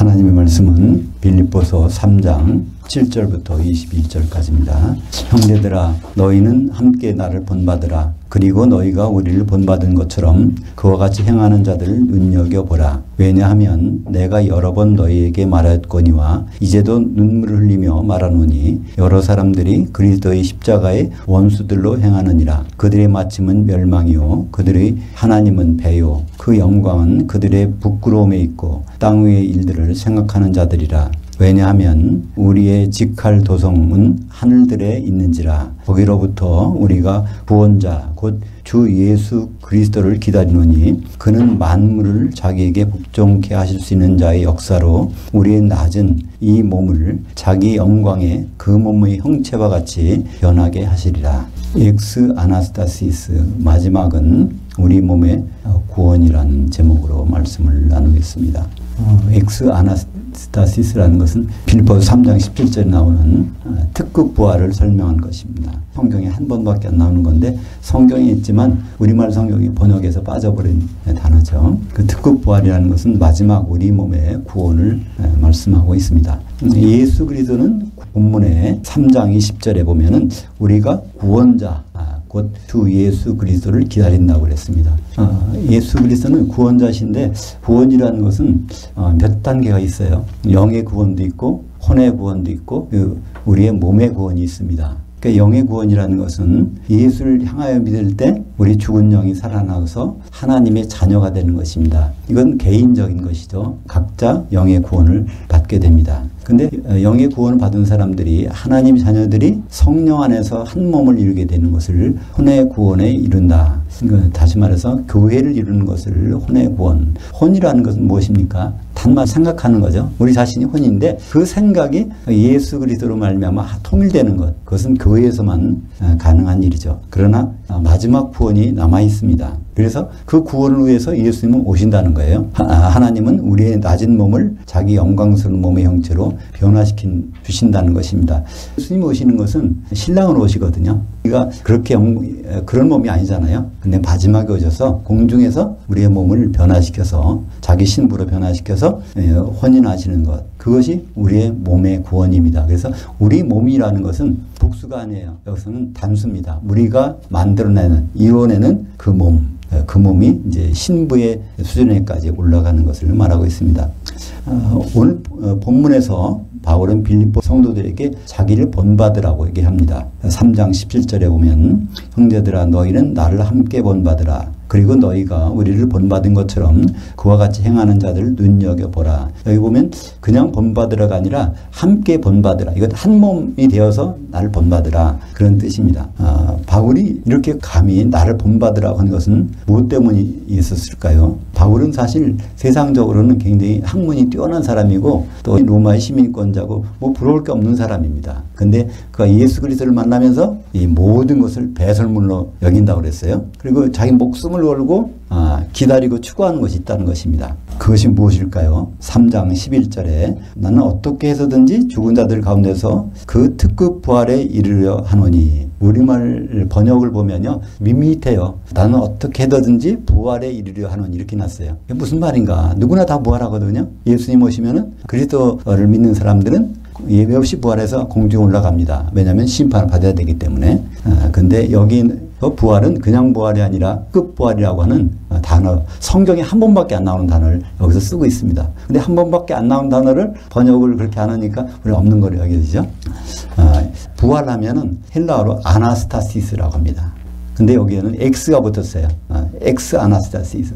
하나님의 말씀은 빌립보서 3장 7절부터 21절까지입니다. 형제들아 너희는 함께 나를 본받으라. 그리고 너희가 우리를 본받은 것처럼 그와 같이 행하는 자들을 눈여겨보라. 왜냐하면 내가 여러 번 너희에게 말하였거니와 이제도 눈물을 흘리며 말하노니 여러 사람들이 그리스도의 십자가의 원수들로 행하느니라. 그들의 마침은 멸망이요 그들의 하나님은 배요 그 영광은 그들의 부끄러움에 있고 땅 위의 일들을 생각하는 자들이라. 왜냐하면 우리의 직할 도성은 하늘들에 있는지라. 거기로부터 우리가 구원자 곧 주 예수 그리스도를 기다리노니 그는 만물을 자기에게 복종케 하실 수 있는 자의 역사로 우리의 낮은 이 몸을 자기 영광의 그 몸의 형체와 같이 변하게 하시리라. 엑스 아나스타시스, 마지막은 우리 몸의 구원이라는 제목으로 말씀을 나누겠습니다. 엑스 아나스타시스라는 것은 빌립보서 3장 17절에 나오는 특급 부활을 설명한 것입니다. 성경에 한 번밖에 안 나오는 건데 성경에 있지만 우리말 성경이 번역에서 빠져버린 단어죠. 그 특급 부활이라는 것은 마지막 우리 몸의 구원을 말씀하고 있습니다. 예수 그리스도는 본문의 3장 20절에 보면은 우리가 구원자 곧 주 예수 그리스도를 기다린다고 그랬습니다. 예수 그리스도는 구원자신데 구원이라는 것은 몇 단계가 있어요. 영의 구원도 있고 혼의 구원도 있고 우리의 몸의 구원이 있습니다. 그러니까 영의 구원이라는 것은 예수를 향하여 믿을 때 우리 죽은 영이 살아나서 하나님의 자녀가 되는 것입니다. 이건 개인적인 것이죠. 각자 영의 구원을 받게 됩니다. 근데 영의 구원을 받은 사람들이 하나님 자녀들이 성령 안에서 한 몸을 이루게 되는 것을 혼의 구원에 이룬다. 다시 말해서 교회를 이루는 것을 혼의 구원. 혼이라는 것은 무엇입니까? 단만 생각하는 거죠. 우리 자신이 혼인데 그 생각이 예수 그리스도로 말미암아 통일되는 것. 그것은 교회에서만 가능한 일이죠. 그러나 마지막 구원이 남아 있습니다. 그래서 그 구원을 위해서 예수님은 오신다는 거예요. 하나님은 우리의 낮은 몸을 자기 영광스러운 몸의 형체로 변화시킨 주신다는 것입니다. 예수님이 오시는 것은 신랑으로 오시거든요. 우리가 그렇게 그런 몸이 아니잖아요. 근데 마지막에 오셔서 공중에서 우리의 몸을 변화시켜서 자기 신부로 변화시켜서 혼인하시는 것. 그것이 우리의 몸의 구원입니다. 그래서 우리 몸이라는 것은 복수가 아니에요. 여기서는 단수입니다. 우리가 만들어내는, 이뤄내는 그 몸. 그 몸이 이제 신부의 수준에까지 올라가는 것을 말하고 있습니다. 오늘 본문에서 바울은 빌립보 성도들에게 자기를 본받으라고 얘기합니다. 3장 17절에 보면 형제들아 너희는 나를 함께 본받으라. 그리고 너희가 우리를 본받은 것처럼 그와 같이 행하는 자들을 눈여겨보라. 여기 보면 그냥 본받으라가 아니라 함께 본받으라. 이건 한 몸이 되어서 나를 본받으라. 그런 뜻입니다. 바울이 이렇게 감히 나를 본받으라고 하는 것은 무엇 때문에 있었을까요? 바울은 사실 세상적으로는 굉장히 학문이 뛰어난 사람이고 또 로마의 시민권자고 뭐 부러울 게 없는 사람입니다. 근데 그가 예수 그리스도를 만나면서 이 모든 것을 배설물로 여긴다고 그랬어요. 그리고 자기 목숨을 걸고 기다리고 추구하는 것이 있다는 것입니다. 그것이 무엇일까요? 3장 11절에 나는 어떻게 해서든지 죽은 자들 가운데서 그 특급 부활에 이르려 하노니. 우리말 번역을 보면요 밋밋해요. 나는 어떻게 해서든지 부활에 이르려 하노니 이렇게 났어요. 이게 무슨 말인가? 누구나 다 부활하거든요. 예수님 오시면은 그리스도를 믿는 사람들은 예외 없이 부활해서 공중에 올라갑니다. 왜냐하면 심판을 받아야 되기 때문에. 근데 여기 부활은 그냥 부활이 아니라 끝부활이라고 하는 단어, 성경에 한 번밖에 안 나오는 단어를 여기서 쓰고 있습니다. 근데 한 번밖에 안 나오는 단어를 번역을 그렇게 안 하니까 우리가 없는 거로 여겨지죠. 부활하면은 헬라어로 아나스타시스라고 합니다. 근데 여기에는 X가 붙었어요. 엑스 아나스타시스.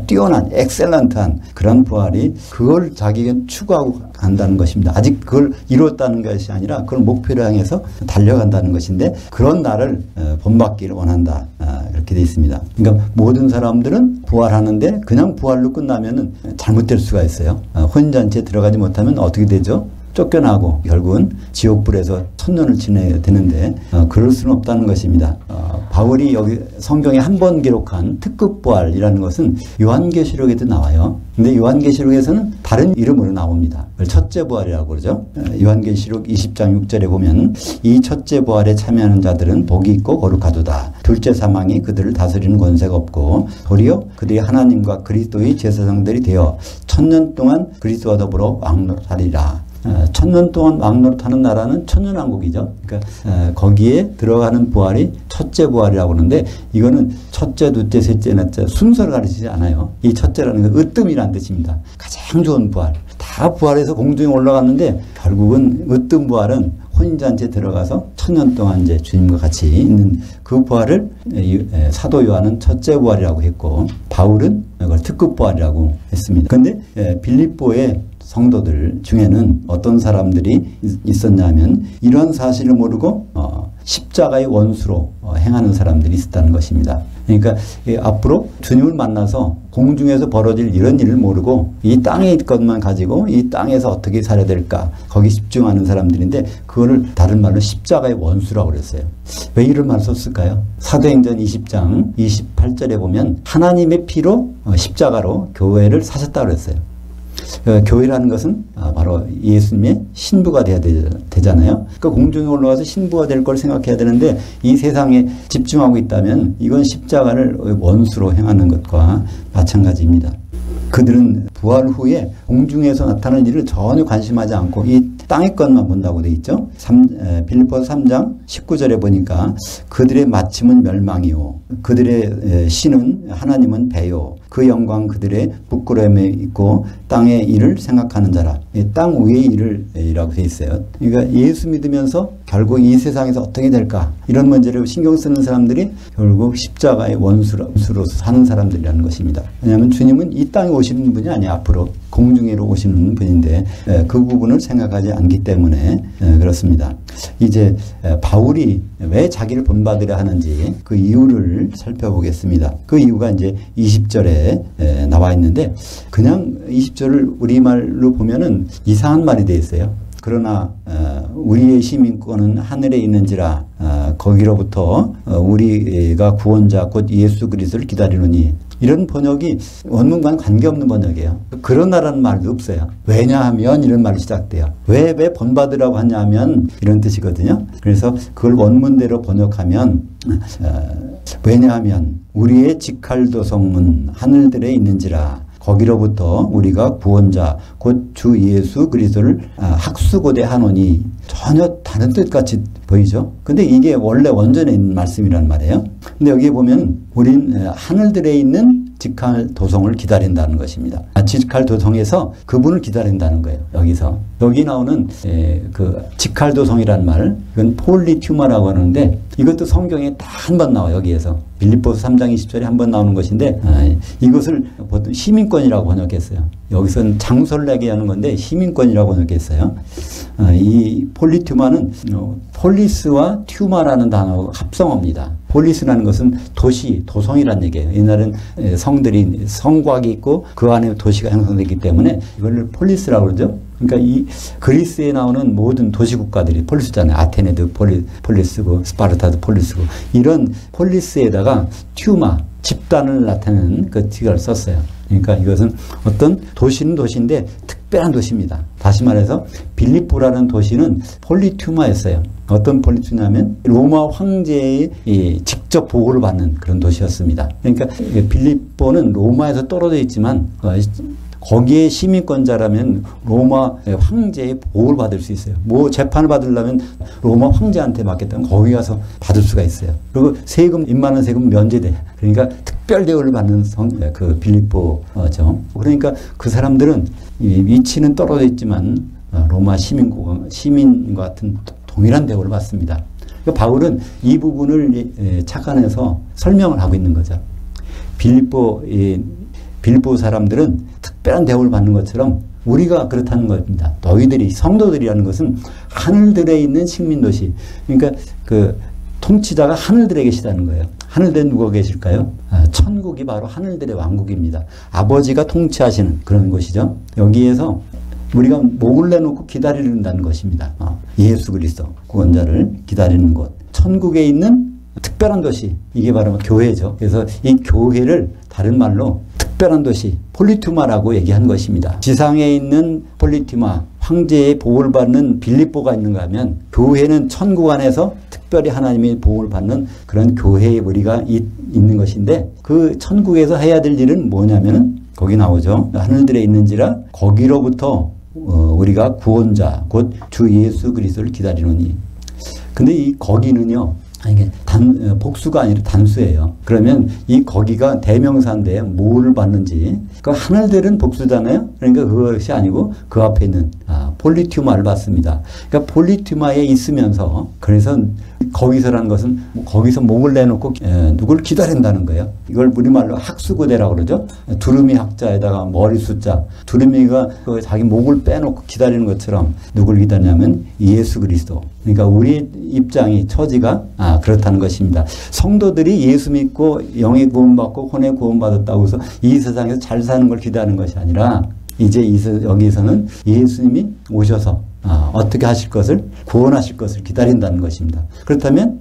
뛰어난, 엑셀런트한 그런 부활이 그걸 자기가 추구하고 간다는 것입니다. 아직 그걸 이뤘다는 것이 아니라 그걸 목표로 향해서 달려간다는 것인데 그런 나를 본받기를 원한다. 이렇게 되어 있습니다. 그러니까 모든 사람들은 부활하는데 그냥 부활로 끝나면은 잘못될 수가 있어요. 혼인잔치에 들어가지 못하면 어떻게 되죠? 쫓겨나고 결국은 지옥불에서 천년을 지내야 되는데 그럴 수는 없다는 것입니다. 바울이 여기 성경에 한 번 기록한 특급 부활이라는 것은 요한계시록에도 나와요. 근데 요한계시록에서는 다른 이름으로 나옵니다. 첫째 부활이라고 그러죠. 요한계시록 20장 6절에 보면 이 첫째 부활에 참여하는 자들은 복이 있고 거룩하도다. 둘째 사망이 그들을 다스리는 권세가 없고 도리어 그들이 하나님과 그리스도의 제사장들이 되어 천년 동안 그리스도와 더불어 왕노릇하리라. 천년 동안 왕노릇하는 나라는 천년왕국이죠. 그러니까 거기에 들어가는 부활이 첫째 부활이라고 하는데 이거는 첫째, 둘째, 셋째, 넷째 순서를 가르치지 않아요. 이 첫째라는 건 으뜸이라는 뜻입니다. 가장 좋은 부활. 다 부활해서 공중에 올라갔는데 결국은 으뜸 부활은 혼인잔치에 들어가서 천년 동안 이제 주님과 같이 있는 그 부활을 사도 요한은 첫째 부활이라고 했고 바울은 이걸 특급 부활이라고 했습니다. 그런데 빌립보의 성도들 중에는 어떤 사람들이 있었냐면 이런 사실을 모르고 십자가의 원수로 행하는 사람들이 있었다는 것입니다. 그러니까 앞으로 주님을 만나서 공중에서 벌어질 이런 일을 모르고 이 땅의 것만 가지고 이 땅에서 어떻게 살아야 될까 거기 집중하는 사람들인데 그거를 다른 말로 십자가의 원수라고 그랬어요. 왜 이런 말을 썼을까요? 사도행전 20장 28절에 보면 하나님의 피로 십자가로 교회를 사셨다고 그랬어요. 교회라는 것은 바로 예수님의 신부가 돼야 되잖아요. 그러니까 공중에 올라가서 신부가 될 걸 생각해야 되는데 이 세상에 집중하고 있다면 이건 십자가를 원수로 행하는 것과 마찬가지입니다. 그들은 부활 후에 공중에서 나타나는 일을 전혀 관심하지 않고 이 땅의 것만 본다고 되어 있죠. 빌립보서 3장 19절에 보니까 그들의 마침은 멸망이요 그들의 신은 하나님은 배요 그 영광 그들의 부끄러움에 있고 땅의 일을 생각하는 자라. 땅 위의 일이라고 되어 있어요. 그러니까 예수 믿으면서 결국 이 세상에서 어떻게 될까 이런 문제를 신경 쓰는 사람들이 결국 십자가의 원수로서 사는 사람들이라는 것입니다. 왜냐하면 주님은 이 땅에 오시는 분이 아니야. 앞으로 공중에로 오시는 분인데 그 부분을 생각하지 않기 때문에 그렇습니다. 이제 바울이 왜 자기를 본받으려 하는지 그 이유를 살펴보겠습니다. 그 이유가 이제 20절에 나와 있는데 그냥 20절을 우리말로 보면은 이상한 말이 되어 있어요. 그러나 우리의 시민권은 하늘에 있는지라 거기로부터 우리가 구원자 곧 예수 그리스도를 기다리노니 이런 번역이 원문과는 관계없는 번역이에요. 그러나라는 말도 없어요. 왜냐하면 이런 말이 시작돼요. 왜 본받으라고 하냐면 이런 뜻이거든요. 그래서 그걸 원문대로 번역하면 왜냐하면 우리의 직할도성은 하늘들에 있는지라 거기로부터 우리가 구원자 곧 주 예수 그리스도를 학수고대 하노니 전혀 다른 뜻같이 보이죠. 근데 이게 원래 원전에 있는 말씀이란 말이에요. 근데 여기에 보면 우린 하늘들에 있는 직할도성을 기다린다는 것입니다. 직할도성에서 그분을 기다린다는 거예요. 여기 나오는 그 직할도성이라는 말 이건 폴리튜마라고 하는데 이것도 성경에 다 한 번 나와요. 여기에서 빌립보서 3장 20절에 한 번 나오는 것인데 이것을 보통 시민권이라고 번역했어요. 여기서는 장소를 내게 하는 건데 시민권이라고 번역했어요. 이 폴리튜마는 폴리스와 튜마라는 단어 합성어입니다. 폴리스라는 것은 도시, 도성이란 얘기예요. 옛날엔 성들이 성곽이 있고 그 안에 도시가 형성되기 때문에 이걸 폴리스라고 그러죠. 그러니까 이 그리스에 나오는 모든 도시국가들이 폴리스잖아요. 아테네도 폴리스고 스파르타도 폴리스고 이런 폴리스에다가 튜마, 집단을 나타내는 그 티를 썼어요. 그러니까 이것은 어떤 도시는 도시인데 특별한 도시입니다. 다시 말해서 빌립보라는 도시는 폴리튜마였어요. 어떤 폴리튜마냐면 로마 황제의 직접 보호를 받는 그런 도시였습니다. 그러니까 빌립보는 로마에서 떨어져 있지만 거기에 시민권자라면 로마 황제의 보호를 받을 수 있어요. 뭐 재판을 받으려면 로마 황제한테 맡겼다면 거기 가서 받을 수가 있어요. 그리고 세금, 임마는 세금 면제돼. 그러니까 특별 대우를 받는 그 빌립보죠. 그러니까 그 사람들은 위치는 떨어져 있지만 로마 시민과 같은 동일한 대우를 받습니다. 그러니까 바울은 이 부분을 착안해서 설명을 하고 있는 거죠. 빌립보 사람들은 특별한 대우를 받는 것처럼 우리가 그렇다는 겁니다. 너희들이 성도들이라는 것은 하늘들에 있는 식민도시. 그러니까 그 통치자가 하늘들에 계시다는 거예요. 하늘들에 누가 계실까요? 천국이 바로 하늘들의 왕국입니다. 아버지가 통치하시는 그런 곳이죠. 여기에서 우리가 목을 내놓고 기다리는다는 것입니다. 예수 그리스도 구원자를 기다리는 곳. 천국에 있는 특별한 도시. 이게 바로 교회죠. 그래서 이 교회를 다른 말로 특별한 도시 폴리투마라고 얘기한 것입니다. 지상에 있는 폴리투마, 황제의 보호를 받는 빌립보가 있는가 하면 교회는 천국 안에서 특별히 하나님의 보호를 받는 그런 교회에 우리가 있는 것인데 그 천국에서 해야 될 일은 뭐냐면은 거기 나오죠. 하늘들에 있는지라 거기로부터 우리가 구원자 곧 주 예수 그리스도를 기다리노니. 근데 이 거기는요. 이게 복수가 아니라 단수예요. 그러면 이 거기가 대명사인데 뭐를 받는지. 그 하늘들은 복수잖아요. 그러니까 그것이 아니고 그 앞에 있는 폴리투마를 받습니다. 그러니까 폴리투마에 있으면서 그래서 거기서라는 것은 거기서 목을 내놓고 누굴 기다린다는 거예요. 이걸 우리말로 학수고대라고 그러죠. 두루미 학자에다가 머리 숫자. 두루미가 그 자기 목을 빼놓고 기다리는 것처럼 누굴 기다리냐면 예수 그리스도. 그러니까 우리 입장이 처지가 그렇다는 것입니다. 성도들이 예수 믿고 영의 구원받고 혼의 구원받았다고 해서 이 세상에서 잘 사는 걸 기대하는 것이 아니라 이제 여기서는 예수님이 오셔서 어떻게 하실 것을 구원하실 것을 기다린다는 것입니다. 그렇다면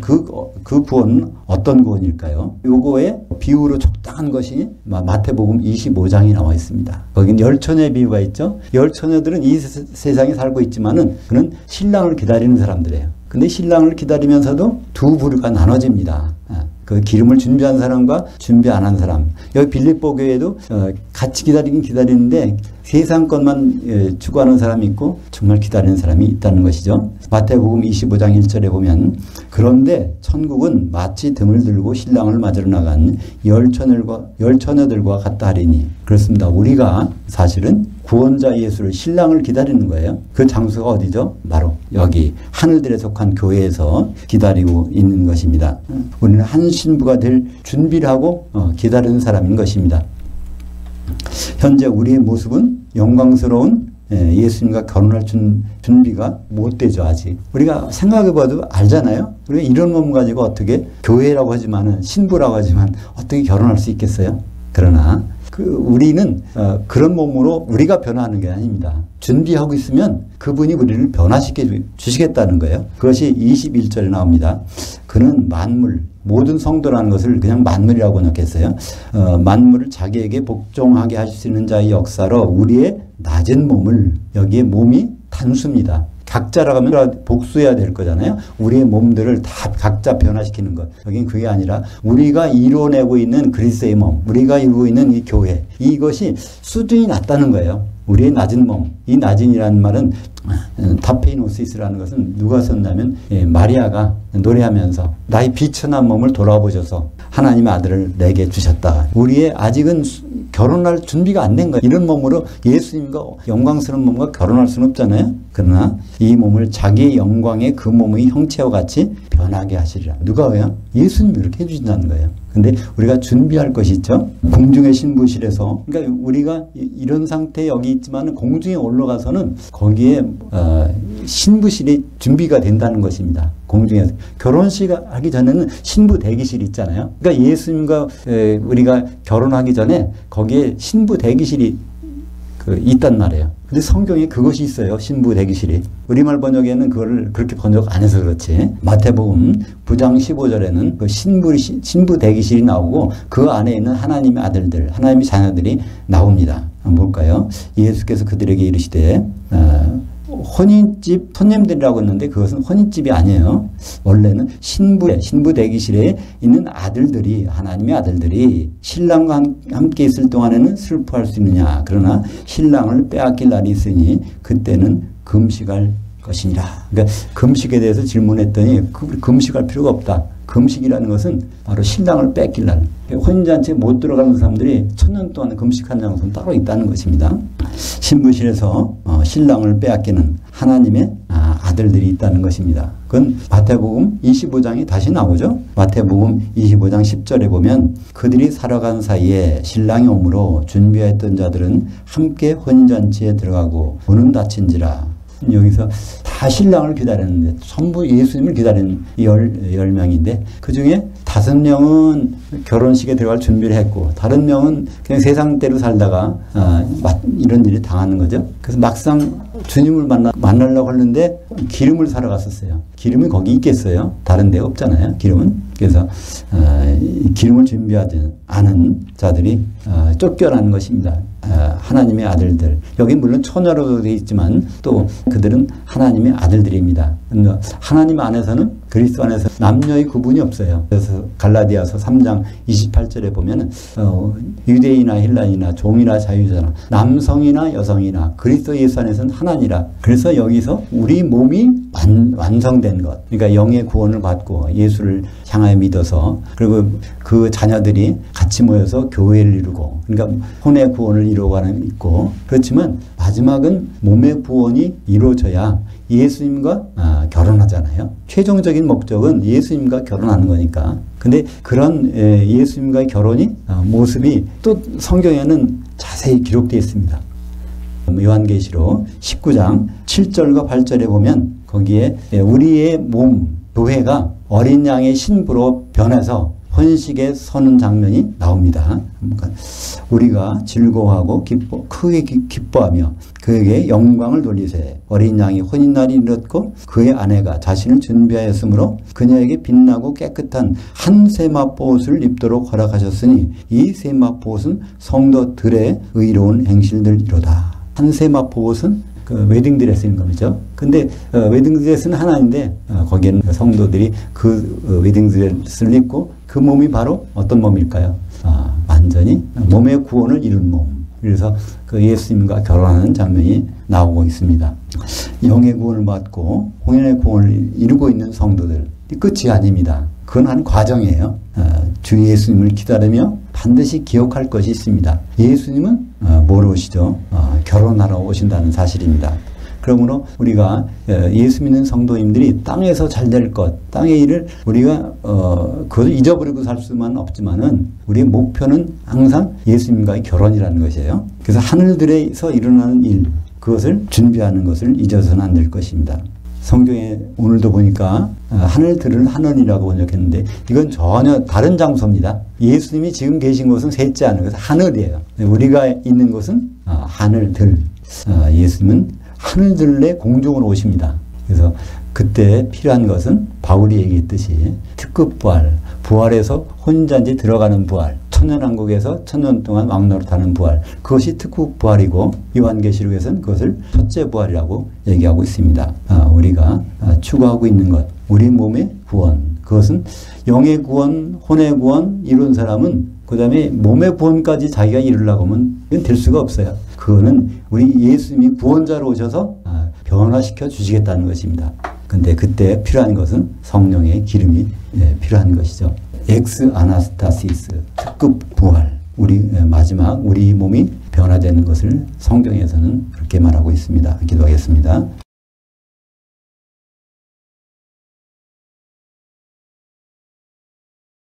그 구원은 어떤 구원일까요? 요거에 비유로 적당한 것이 마태복음 25장이 나와 있습니다. 거기는 열처녀의 비유가 있죠. 열처녀들은 이 세상에 살고 있지만은 그는 신랑을 기다리는 사람들이에요. 근데 신랑을 기다리면서도 두 부류가 나눠집니다. 그 기름을 준비한 사람과 준비 안 한 사람. 여기 빌립보 교회도 같이 기다리긴 기다리는데 세상 것만 추구하는 사람이 있고 정말 기다리는 사람이 있다는 것이죠. 마태복음 25장 1절에 보면 그런데 천국은 마치 등을 들고 신랑을 맞으러 나간 열처녀들과 같다 하리니. 그렇습니다. 우리가 사실은 구원자 예수를 신랑을 기다리는 거예요. 그 장소가 어디죠? 바로 여기 하늘들에 속한 교회에서 기다리고 있는 것입니다. 우리는 한 신부가 될 준비를 하고 기다리는 사람인 것입니다. 현재 우리의 모습은 영광스러운 예수님과 결혼할 준비가 못 되죠, 아직. 우리가 생각해봐도 알잖아요. 우리가 이런 몸 가지고 어떻게 교회라고 하지만은 신부라고 하지만 어떻게 결혼할 수 있겠어요? 그러나 우리는 그런 몸으로 우리가 변화하는 게 아닙니다. 준비하고 있으면 그분이 우리를 변화시켜 주시겠다는 거예요. 그것이 21절에 나옵니다. 그는 만물, 모든 성도라는 것을 그냥 만물이라고 넣겠어요. 만물을 자기에게 복종하게 하실 수 있는 자의 역사로 우리의 낮은 몸을, 여기에 몸이 단수입니다. 각자라고 하면 복수해야 될 거잖아요. 우리의 몸들을 다 각자 변화시키는 것. 여긴 그게 아니라 우리가 이루어내고 있는 그리스도의 몸, 우리가 이루고 있는 이 교회, 이것이 수준이 낮다는 거예요. 우리의 낮은 몸. 이 낮은이라는 말은 타페이노시스라는 것은 누가 썼냐면 마리아가 노래하면서 나의 비천한 몸을 돌아보셔서 하나님의 아들을 내게 주셨다. 우리의 아직은 결혼할 준비가 안 된 거예요. 이런 몸으로 예수님과 영광스러운 몸과 결혼할 수는 없잖아요. 그러나 이 몸을 자기의 영광의 그 몸의 형체와 같이 변하게 하시리라. 누가 왜요? 예수님이 그렇게 해주신다는 거예요. 근데 우리가 준비할 것이 있죠. 공중의 신부실에서, 그러니까 우리가 이런 상태에 여기 있지만 공중에 올라가서는 거기에 신부실이 준비가 된다는 것입니다. 공중에서. 결혼식 하기 전에는 신부 대기실이 있잖아요. 그러니까 예수님과 우리가 결혼하기 전에 거기에 신부 대기실이 있단 말이에요. 근데 성경에 그것이 있어요. 신부 대기실이. 우리말 번역에는 그걸 그렇게 번역 안 해서 그렇지. 마태복음 9장 15절에는 그 신부 대기실이 나오고 그 안에 있는 하나님의 아들들, 하나님의 자녀들이 나옵니다. 한번 볼까요? 예수께서 그들에게 이르시되 혼인집 손님들이라고 했는데 그것은 혼인집이 아니에요. 원래는 신부 대기실에 있는 아들들이, 하나님의 아들들이 신랑과 함께 있을 동안에는 슬퍼할 수 있느냐. 그러나 신랑을 빼앗길 날이 있으니 그때는 금식할 것이니라. 그러니까 금식에 대해서 질문했더니 금식할 필요가 없다. 금식이라는 것은 바로 신랑을 뺏길 날. 혼인잔치에 못 들어가는 사람들이 1000년 동안 금식한 장소는 따로 있다는 것입니다. 신부실에서 신랑을 빼앗기는 하나님의 아들들이 있다는 것입니다. 그건 마태복음 25장에 다시 나오죠. 마태복음 25장 10절에 보면 그들이 살아간 사이에 신랑이 오므로 준비했던 자들은 함께 혼인잔치에 들어가고 문은 닫힌지라. 여기서 다 신랑을 기다렸는데 전부 예수님을 기다린 10명인데 그 중에 5명은 결혼식에 들어갈 준비를 했고 다른 명은 그냥 세상대로 살다가 이런 일이 당하는 거죠. 그래서 막상 주님을 만나려고 하는데 기름을 사러 갔었어요. 기름이 거기 있겠어요? 다른 데 없잖아요. 기름은. 그래서 기름을 준비하지 않은 자들이 쫓겨나는 것입니다. 하나님의 아들들. 여기 물론 처녀로 되어 있지만 또 그들은 하나님의 아들들입니다. 하나님 안에서는 그리스도 안에서 남녀의 구분이 없어요. 그래서 갈라디아서 3장 28절에 보면 유대인이나 헬라인이나 종이나 자유자나 남성이나 여성이나 그리스도 예수 안에서는 하나니라. 그래서 여기서 우리 몸이 완성된 것. 그러니까 영의 구원을 받고 예수를 향하여 믿어서 그리고 그 자녀들이 같이 모여서 교회를 이루고 그러니까 혼의 구원을 이루어가는 있고 그렇지만 마지막은 몸의 구원이 이루어져야 예수님과 결혼하잖아요. 최종적인 목적은 예수님과 결혼하는 거니까. 근데 그런 예수님과의 결혼이 모습이 또 성경에는 자세히 기록되어 있습니다. 요한계시록 19장 7절과 8절에 보면 거기에 우리의 몸, 교회가 어린 양의 신부로 변해서 혼식에 서는 장면이 나옵니다. 그러니까 우리가 즐거워하고 크게 기뻐하며 그에게 영광을 돌리세. 어린 양이 혼인날이 이르렀고 그의 아내가 자신을 준비하였으므로 그녀에게 빛나고 깨끗한 한 세마포옷을 입도록 허락하셨으니 이 세마포옷은 성도들의 의로운 행실들이로다. 한 세마포옷은 그 웨딩드레스인 겁니다. 근데 웨딩드레스는 하나인데 거기에는 성도들이 그 웨딩드레스를 입고 그 몸이 바로 어떤 몸일까요? 완전히 몸의 구원을 이룬 몸. 그래서 그 예수님과 결혼하는 장면이 나오고 있습니다. 영의 구원을 받고 혼인의 구원을 이루고 있는 성도들. 끝이 아닙니다. 그건 한 과정이에요. 주 예수님을 기다리며 반드시 기억할 것이 있습니다. 예수님은 뭐로 오시죠? 결혼하러 오신다는 사실입니다. 그러므로 우리가 예수 믿는 성도님들이 땅에서 잘 될 것, 땅의 일을 우리가 그것을 잊어버리고 살 수만 없지만은 우리의 목표는 항상 예수님과의 결혼이라는 것이에요. 그래서 하늘들에서 일어나는 일, 그것을 준비하는 것을 잊어서는 안 될 것입니다. 성경에 오늘도 보니까 하늘들을 하늘이라고 번역했는데 이건 전혀 다른 장소입니다. 예수님이 지금 계신 곳은 셋째 하늘, 그래서 하늘이에요. 우리가 있는 곳은 하늘들. 예수님은 하늘들의 공중으로 오십니다. 그래서 그때 필요한 것은 바울이 얘기했듯이 특급 부활, 부활에서 혼인잔치 들어가는 부활, 천년왕국에서 천년 동안 왕노릇하는 부활, 그것이 특급 부활이고 요한계시록에서는 그것을 첫째 부활이라고 얘기하고 있습니다. 우리가 추구하고 있는 것, 우리 몸의 구원, 그것은 영의 구원, 혼의 구원 이룬 사람은 그 다음에 몸의 구원까지 자기가 이루려고 하면 이건 될 수가 없어요. 그거는 우리 예수님이 구원자로 오셔서 변화시켜 주시겠다는 것입니다. 근데 그때 필요한 것은 성령의 기름이 필요한 것이죠. 엑스 아나스타시스, 특급 부활. 마지막 우리 몸이 변화되는 것을 성경에서는 그렇게 말하고 있습니다. 기도하겠습니다.